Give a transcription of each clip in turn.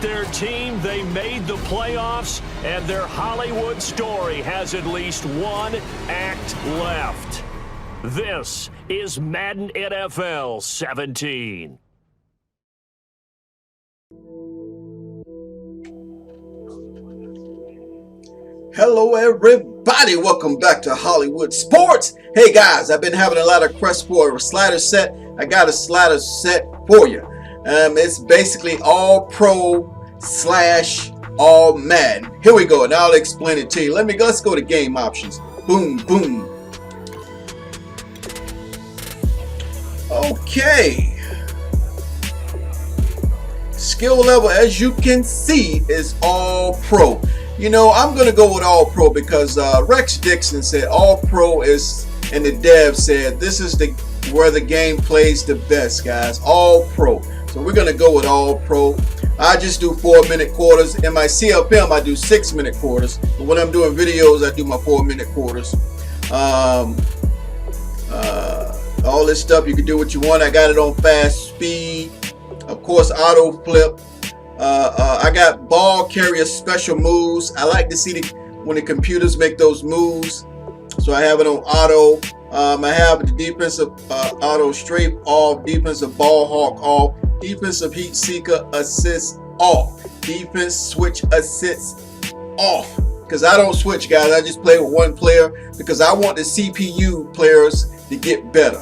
their team, they made the playoffs, and their Hollywood story has at least one act left. This is Madden NFL 17. Hello everybody, welcome back to Hollywood Sports. Hey guys, I've been having a lot of requests for a slider set. I got a slider set for you. It's basically all pro / all Madden. Here we go, and I'll explain it to you. Let's go to game options. Boom, boom. Okay. Skill level, as you can see, is all pro. You know, I'm going to go with all pro because Rex Dixon said all pro is, and the dev said this is where the game plays the best, guys. All pro. So we're going to go with all pro. I just do 4-minute quarters. In my CFM, I do 6-minute quarters. But when I'm doing videos, I do my 4-minute quarters. All this stuff, you can do what you want. I got it on fast speed. Of course, auto flip. I got ball carrier special moves. I like to see when the computers make those moves. So I have it on auto. I have the defensive auto strafe off, defensive ball hawk off, defensive heat seeker assist off, defense switch assists off. Because I don't switch, guys. I just play with one player because I want the CPU players to get better.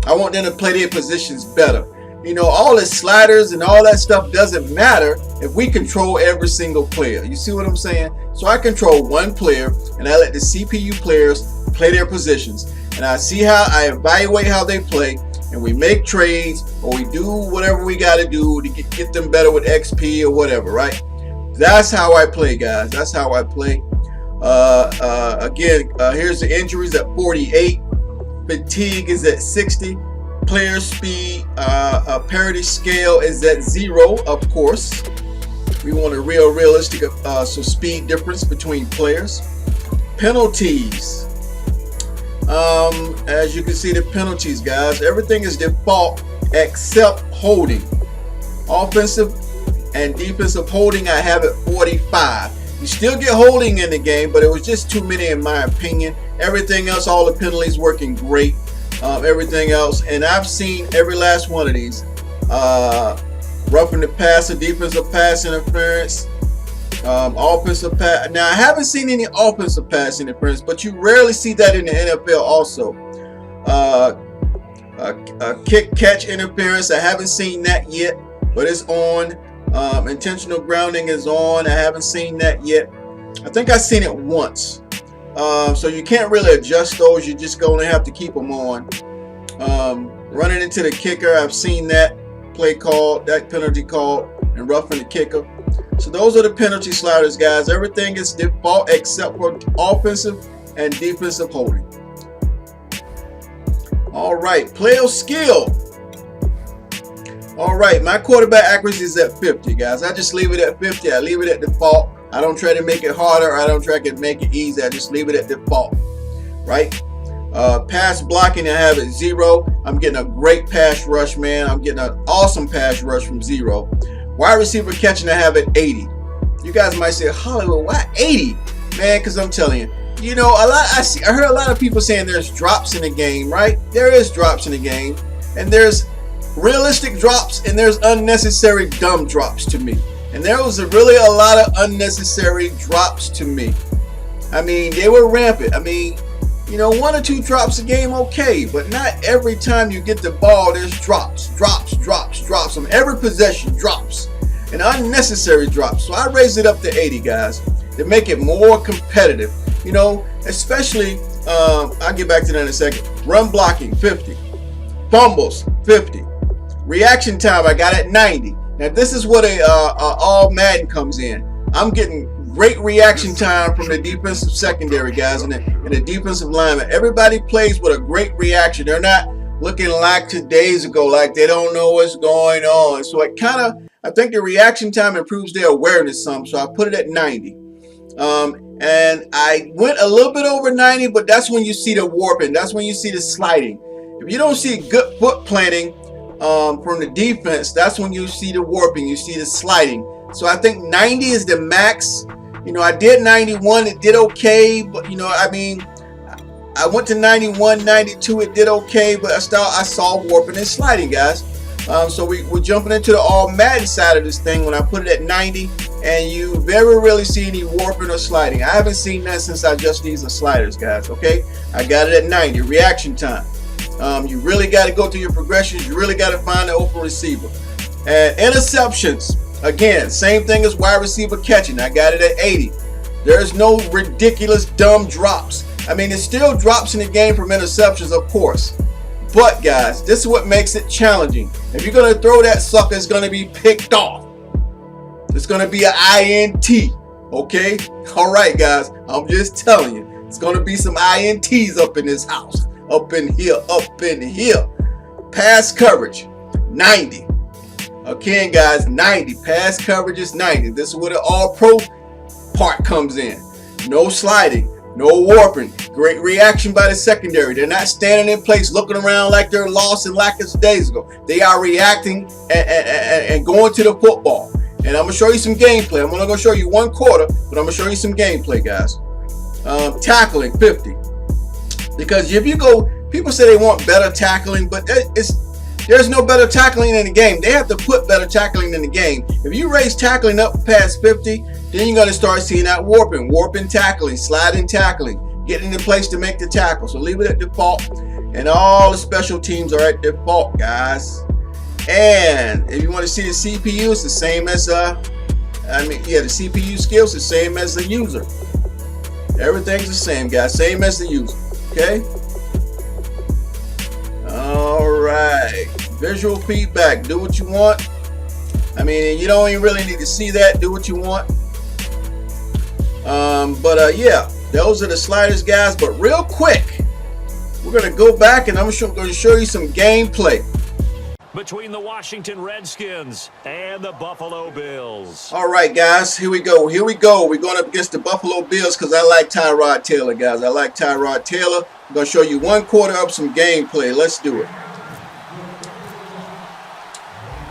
I want them to play their positions better. You know, all the sliders and all that stuff doesn't matter if we control every single player. You see what I'm saying? So I control one player and I let the CPU players play their positions. And I see how I evaluate how they play, and we make trades or we do whatever we got to do to get them better with XP or whatever, right? That's how I play, guys. That's how I play. Again, here's the injuries at 48. Fatigue is at 60. Player speed, parity scale is at 0, of course. We want a realistic so speed difference between players. Penalties. As you can see, the penalties, guys, everything is default except holding. Offensive and defensive holding, I have it 45. You still get holding in the game, but it was just too many in my opinion. Everything else, all the penalties working great. Everything else, and I've seen every last one of these. Roughing the passer, defensive pass interference, offensive pass. Now I haven't seen any offensive pass interference, but you rarely see that in the NFL also. Kick catch interference, I haven't seen that yet, but it's on. Intentional grounding is on. I haven't seen that yet. I think I've seen it once. So you can't really adjust those. You're just going to have to keep them on. Running into the kicker, I've seen that play called, that penalty called, and roughing the kicker. So those are the penalty sliders, guys. Everything is default except for offensive and defensive holding. All right, player skill. All right, my quarterback accuracy is at 50, guys. I just leave it at 50. I leave it at default. I don't try to make it harder. I don't try to make it easy. I just leave it at default, right? Pass blocking, I have it 0. I'm getting a great pass rush, man. I'm getting an awesome pass rush from 0. Wide receiver catching, I have it 80. You guys might say, Hollywood, why 80? Man, because I'm telling you, you know, I heard a lot of people saying there's drops in the game, right? There is drops in the game, and there's realistic drops, and there's unnecessary dumb drops to me. And there was really a lot of unnecessary drops to me. I mean, they were rampant. I mean, you know, 1 or 2 drops a game, okay, but not every time you get the ball, there's drops on every possession, drops, and unnecessary drops. So I raised it up to 80, guys, to make it more competitive. You know, especially, I'll get back to that in a second. Run blocking, 50. Fumbles, 50. Reaction time, I got at 90. Now this is what all Madden comes in. I'm getting great reaction time from the defensive secondary, guys, and the defensive lineman. Everybody plays with a great reaction. They're not looking like 2 days ago, like they don't know what's going on. So it kind of, I think the reaction time improves their awareness some. So I put it at 90. And I went a little bit over 90, but that's when you see the warping. That's when you see the sliding. If you don't see good foot planting from the defense, that's when you see the warping. You see the sliding. So I think 90 is the max. You know, I did 91, it did okay, but you know, I mean, I went to 91, 92, it did okay, but I saw warping and sliding, guys. So we're jumping into the all Madden side of this thing when I put it at 90, and you very rarely see any warping or sliding. I haven't seen that since I just these are sliders, guys. Okay, I got it at 90. Reaction time. You really got to go through your progressions. You really got to find the open receiver. And interceptions, again, same thing as wide receiver catching. I got it at 80. There's no ridiculous dumb drops. I mean, it still drops in the game from interceptions, of course. But guys, this is what makes it challenging. If you're going to throw that sucker, it's going to be picked off. It's going to be an INT. Okay? All right, guys. I'm just telling you. It's going to be some INTs up in this house. Up in here. Up in here. Pass coverage, 90. Again, guys, 90. Pass coverage is 90. This is where the all-pro part comes in. No sliding. No warping. Great reaction by the secondary. They're not standing in place looking around like they're lost and days ago. They are reacting and going to the football. And I'm going to show you some gameplay. I'm only going to show you one quarter, but I'm going to show you some gameplay, guys. Tackling, 50. Because if you go, people say they want better tackling, but there's no better tackling in the game. They have to put better tackling in the game. If you raise tackling up past 50, then you're going to start seeing that warping tackling, sliding tackling, getting in place to make the tackle. So leave it at default, and all the special teams are at default, guys. And if you want to see the CPU, it's the same as the CPU skills the same as the user. Everything's the same, guys. Same as the user. Okay. All right. Visual feedback. Do what you want. I mean, you don't even really need to see that. Do what you want. Yeah, those are the sliders, guys. But real quick, we're going to go back and I'm going to show you some gameplay between the Washington Redskins and the Buffalo Bills. All right, guys, here we go. Here we go. We're going up against the Buffalo Bills because I like Tyrod Taylor, guys. I like Tyrod Taylor. I'm going to show you one quarter of some gameplay. Let's do it.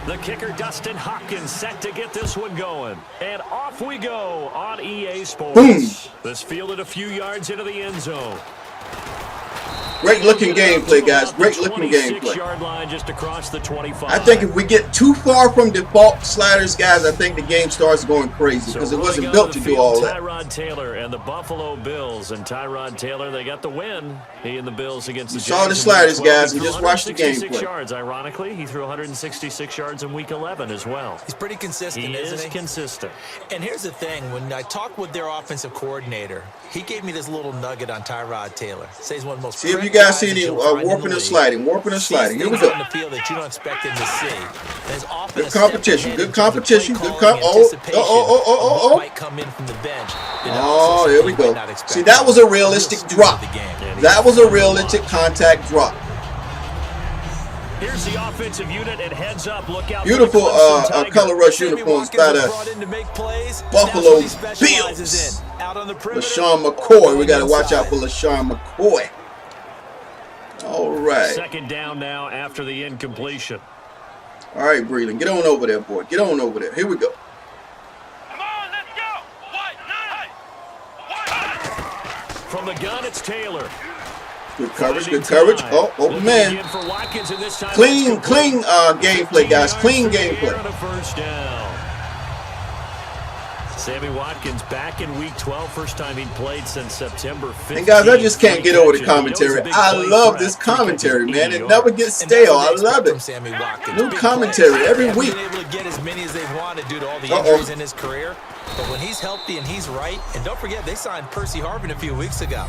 The kicker, Dustin Hopkins, set to get this one going. And off we go on EA Sports. Boom. This fielded a few yards into the end zone. Great looking gameplay, guys. Great looking gameplay. Yard line just across the 25. I think if we get too far from default sliders, guys, I think the game starts going crazy because it wasn't built to do all that. Tyrod Taylor and the Buffalo Bills, and Tyrod Taylor, they got the win. He and the Bills against the Giants. Saw the sliders, guys, and just watch the gameplay. Yards. Ironically, he threw 166 yards in Week 11 as well. He's pretty consistent, isn't he? Consistent. And here's the thing: when I talked with their offensive coordinator, he gave me this little nugget on Tyrod Taylor. Says he's one of the most. See if you guys see any warping and sliding. Warping and sliding. Here we go. On the field that you don't expect him to see. Good competition. Good competition. Good Might come in from the bench. Oh, there we go. See, that was a realistic drop. That was a realistic contact drop. Here's the offensive unit and heads up. Look out. Beautiful color rush uniforms by the Buffalo Bills. LaShawn McCoy. We got to watch out for LaShawn McCoy. All right. Second down now after the incompletion. All right, Breland. Get on over there, boy. Get on over there. Here we go. Come on, let's go. From the gun, it's Taylor. Good coverage, good coverage. Oh, open man. Clean gameplay, guys. Clean gameplay. First down. Sammy Watkins back in Week 12, first time he played since September 15th. And guys, I just can't get over the commentary. I love this commentary, man. It never gets stale. I love it. New commentary every week. Able to get as many as they wanted due to all the injuries in his career. But when he's healthy and he's right, and don't forget, they signed Percy Harvin a few weeks ago.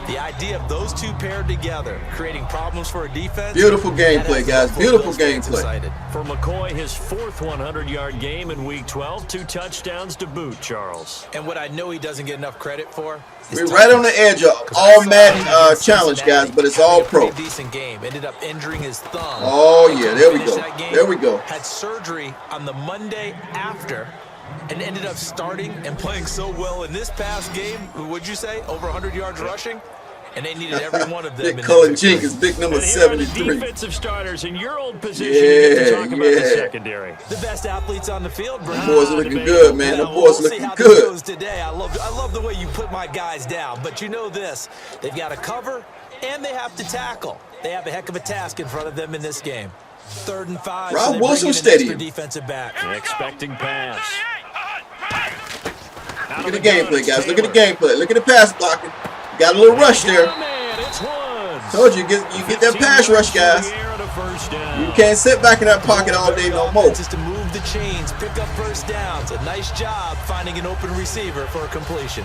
The idea of those two paired together, creating problems for a defense. Beautiful gameplay, guys. Beautiful gameplay. For McCoy, his fourth 100-yard game in Week 12, 2 touchdowns to boot, Charles. And what I know he doesn't get enough credit for. We're right on the edge of all Madden challenge, guys, but it's all pro. Decent game. Ended up injuring his thumb. Oh yeah, there we go. There we go. Had surgery on the Monday after. And ended up starting and playing so well in this past game. Would you say over 100 yards rushing? and they needed every one of them. Big in Cullen that victory. Jenkins, big number And here are the 73. defensive starters in your old position to get to talk about the secondary. The best athletes on the field, Brown. The boys looking good, man. The boys We'll see looking how good. this goes today. I love the way you put my guys down. But you know this, they've got to cover and they have to tackle. They have a heck of a task in front of them in this game. 3rd and 5. Rob so they Wilson bring in an Stadium. extra defensive back. Expecting pass. Look at the gameplay, guys. Look at the gameplay. Look at the pass blocking. Got a little rush there. Told you, you get that pass rush, guys. You can't sit back in that pocket all day no more. Just to move the chains, pick up first downs. A nice job finding an open receiver for a completion.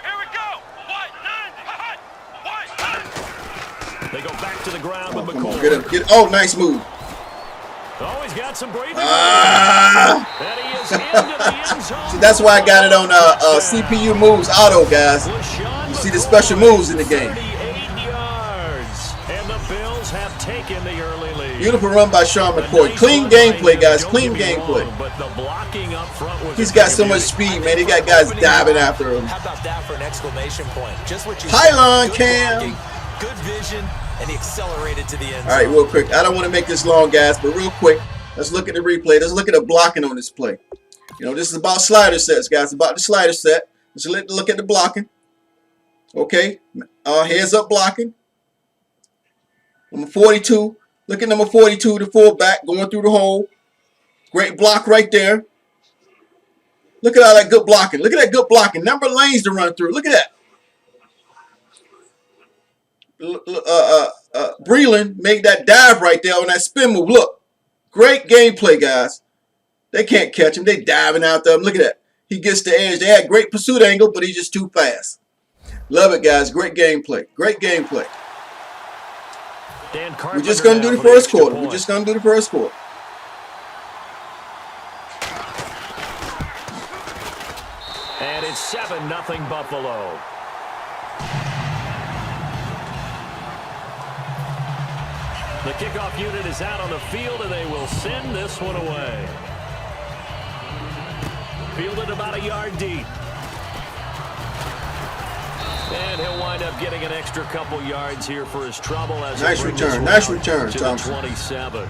Here we go. They go back to the ground with Come on, McCoy. get him. Get. Oh, nice move. Oh, he's got some breathing. Ah! And he is into the end zone. See, that's why I got it on CPU moves auto, guys. You see the special moves in the game. 38 yards. And the Bills have taken the early lead. Beautiful run by Sean McCoy. Clean gameplay, guys. Clean gameplay. But the blocking up front was He's got so much speed, man. He got guys diving after him. How about that for an exclamation point? Just what you Pylon said. Good Cam. blocking, good vision, and he accelerated to the end zone. All right, real quick. I don't want to make this long, guys, but real quick, let's look at the replay. Let's look at the blocking on this play. You know, this is about slider sets, guys. About the slider set. Let's look at the blocking. Okay, heads up blocking. Number 42. Look at number 42, the fullback, going through the hole. Great block right there. Look at all that good blocking. Look at that good blocking. Number of lanes to run through. Look at that. Breland made that dive right there on that spin move. Look, great gameplay, guys. They can't catch him. They diving out there. Look at that. He gets the edge. They had great pursuit angle, but he's just too fast. Love it, guys. Great gameplay. Great gameplay. We're just going to do the first quarter. We're just going to do the first quarter. And it's 7-0 Buffalo. The kickoff unit is out on the field, and they will send this one away. Fielded about a yard deep. And he'll wind up getting an extra couple yards here for his trouble. As Nice return. Nice return, to Thompson. the 27.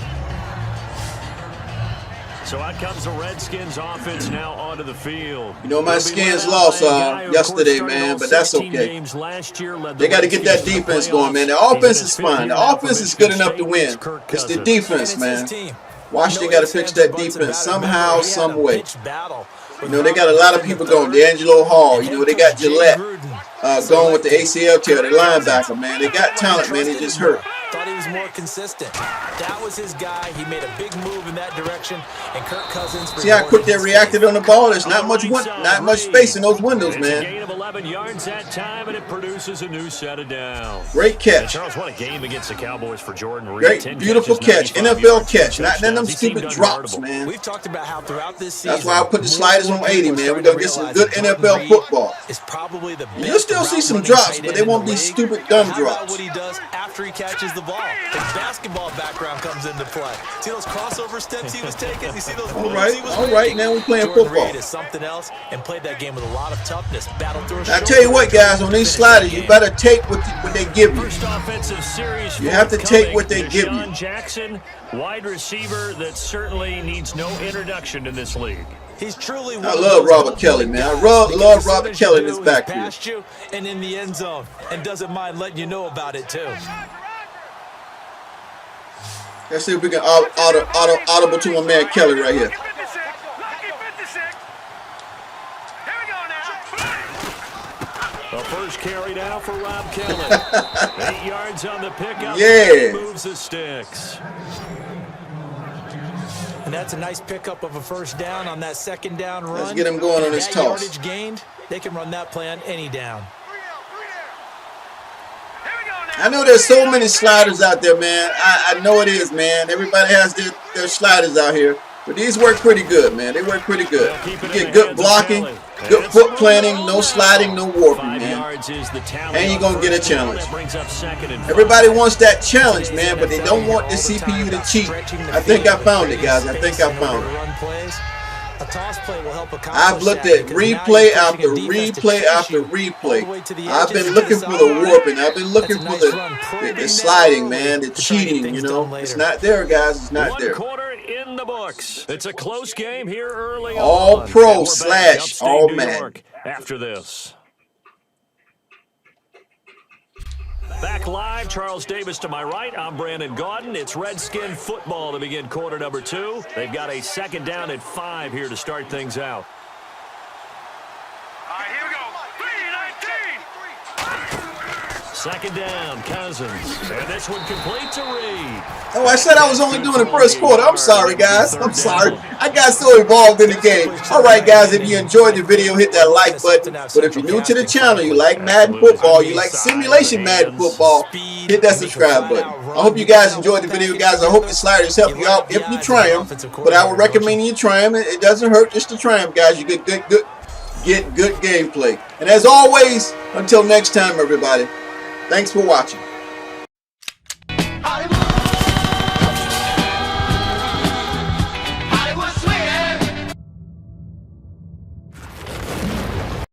So out comes the Redskins offense now onto the field. You know, my Skins lost yesterday, man, but that's okay. They got to get that defense going, man. The offense is fine. The offense is good enough to win. It's the defense, man. Washington got to fix that defense somehow, some way. You know, they got a lot of people going. D'Angelo Hall, you know, they got Gillette going with the ACL tear, the linebacker, man. They got talent, man. They just hurt. Thought he was more consistent. That was his guy. He made a big move in that direction, and Kirk Cousins. See how quick they reacted on the ball? There's not much space in those windows, It's a man. gain of 11 yards that time, and it produces a new set of downs. Great catch. Charles, what a game against the Cowboys for Jordan Reed. Great, 10 beautiful catches, catch. 95 NFL yards, catch. two Not none of them touchdowns. He seemed stupid drops, unguardable. man. We've talked about how throughout this season, That's why I put the sliders on more 80, people man. are We're going to starting get some good realize that NFL Jordan football. Reed is probably the You'll best still see some route-running drops, tight but end they in won't the be league. stupid dumb How about drops. what he does after he catches the ball? His basketball background comes into play. See those crossover steps he was taking? You see those moves he was All right, making? now we're playing Jordan football. Reed is something else and played that game with a lot of toughness. Battled through a I tell you what, guys, on these sliders, you better take what they give you. First offensive series You have to take what they forthcoming. give you. Deshaun Jackson, wide receiver that certainly needs no introduction in this league. He's truly one I of love those Robert Kelly, man. I guys. love As Robert soon as you Kelly in do, this he's backfield. past you and in the end zone, and doesn't mind letting you know about it too. Let's see if we can audible to my man Kelly right here. Lucky 56. Lucky 56. Here we go now. The first carry now for Rob Kelly. 8 yards on the pickup. Yeah. Moves the sticks. And that's a nice pickup of a first down on that second down run. Let's get him going on And his that toss. yardage gained, they can run that play on any down. Here we go now. I know there's so many sliders out there, man. I know it is, man. Everybody has their sliders out here. But these work pretty good, man. They work pretty good. You get good blocking, good foot planting, no sliding, no warping, 5 man. yards is the tally. And you're going to get a challenge. That brings up second and 5. Everybody wants that challenge, man, but they don't want the CPU to cheat. I think I found it, guys. I think I found it. Run plays. A toss play will help accomplish I've looked that at because now replay you're after pushing a defense to replay chase after you all the way replay. to the I've edges been to looking the for the sideline. warping. I've been looking That's a for nice run, probing the that sliding, early man, the to try and get cheating, things you know. done later. It's not there, guys. It's not One there. quarter in the books. It's a close game here early All on. pro And we're back slash upstate all New man. York after this. Back live, Charles Davis to my right. I'm Brandon Gaudin. It's Redskin football to begin quarter number 2. They've got a second down at 5 here to start things out. All right, here we go. 3-19. Second down, Cousins. And this one complete to Reed. Oh, I said I was only doing the first quarter. I'm sorry, guys. I'm sorry. I got so involved in the game. All right, guys, if you enjoyed the video, hit that like button. But if you're new to the channel, you like Madden football, you like simulation Madden football, hit that subscribe button. I hope you guys enjoyed the video, guys. I hope the sliders help you out if you try them. But I would recommend you try them. It doesn't hurt just to try them, guys. You get good gameplay. And as always, until next time, everybody, thanks for watching.